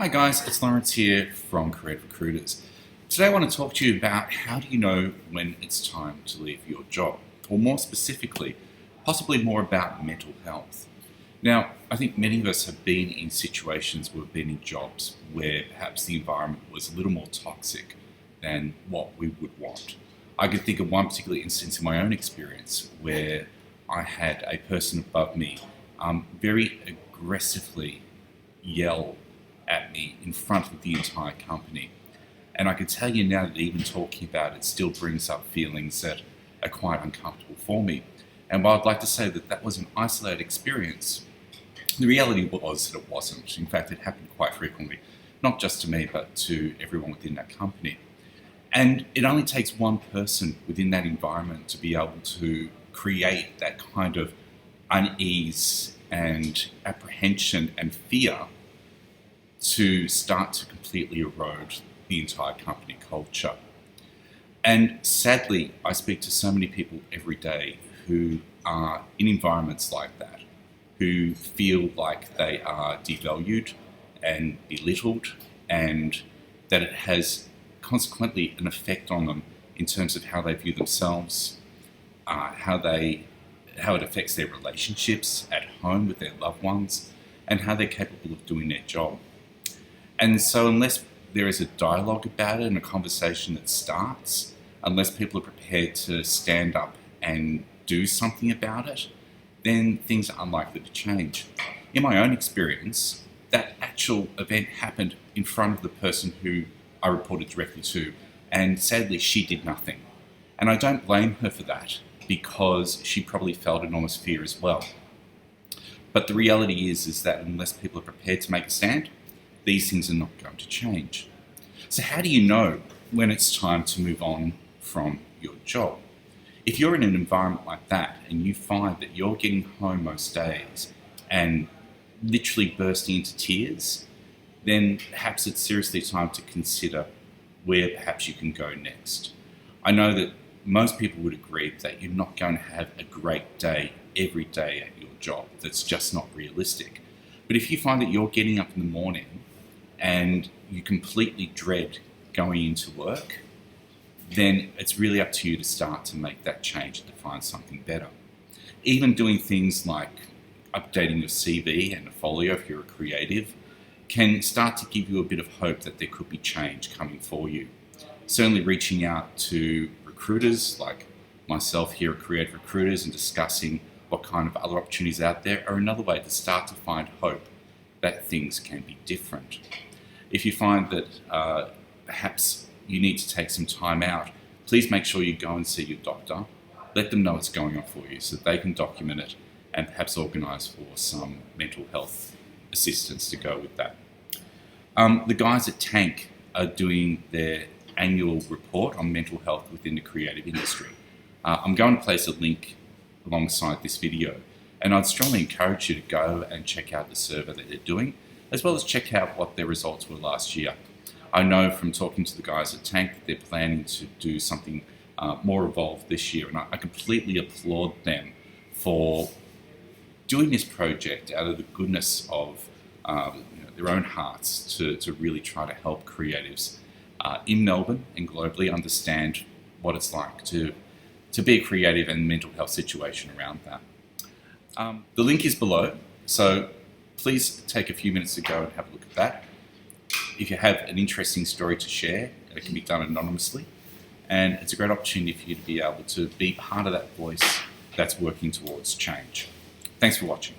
Hi guys, it's Lawrence here from Creative Recruiters. Today I want to talk to you about how do you know when it's time to leave your job, or more specifically, possibly more about mental health. Now, I think many of us have been in situations where we've been in jobs where perhaps the environment was a little more toxic than what we would want. I can think of one particular instance in my own experience where I had a person above me very aggressively yell at me in front of the entire company. And I can tell you now that even talking about it still brings up feelings that are quite uncomfortable for me. And while I'd like to say that that was an isolated experience, the reality was that it wasn't. In fact, it happened quite frequently, not just to me, but to everyone within that company. And it only takes one person within that environment to be able to create that kind of unease and apprehension and fear to start to completely erode the entire company culture. And sadly, I speak to so many people every day who are in environments like that, who feel like they are devalued and belittled, and that it has consequently an effect on them in terms of how they view themselves, how it affects their relationships at home with their loved ones, and how they're capable of doing their job. And so unless there is a dialogue about it and a conversation that starts, unless people are prepared to stand up and do something about it, then things are unlikely to change. In my own experience, that actual event happened in front of the person who I reported directly to, and sadly she did nothing. And I don't blame her for that, because she probably felt enormous fear as well. But the reality is that unless people are prepared to make a stand, these things are not going to change. So how do you know when it's time to move on from your job? If you're in an environment like that and you find that you're getting home most days and literally bursting into tears, then perhaps it's seriously time to consider where perhaps you can go next. I know that most people would agree that you're not going to have a great day every day at your job. That's just not realistic. But if you find that you're getting up in the morning and you completely dread going into work, then it's really up to you to start to make that change and to find something better. Even doing things like updating your CV and a folio if you're a creative can start to give you a bit of hope that there could be change coming for you. Certainly reaching out to recruiters like myself here at Creative Recruiters and discussing what kind of other opportunities out there are another way to start to find hope that things can be different. If you find that perhaps you need to take some time out, please make sure you go and see your doctor. Let them know what's going on for you so that they can document it and perhaps organise for some mental health assistance to go with that. The guys at Tank are doing their annual report on mental health within the creative industry. I'm going to place a link alongside this video, and I'd strongly encourage you to go and check out the survey that they're doing, as well as check out what their results were last year. I know from talking to the guys at Tank that they're planning to do something more evolved this year, and I completely applaud them for doing this project out of the goodness of their own hearts to really try to help creatives in Melbourne and globally understand what it's like to be a creative and mental health situation around that. The link is below, so please take a few minutes to go and have a look at that. If you have an interesting story to share, it can be done anonymously, and it's a great opportunity for you to be able to be part of that voice that's working towards change. Thanks for watching.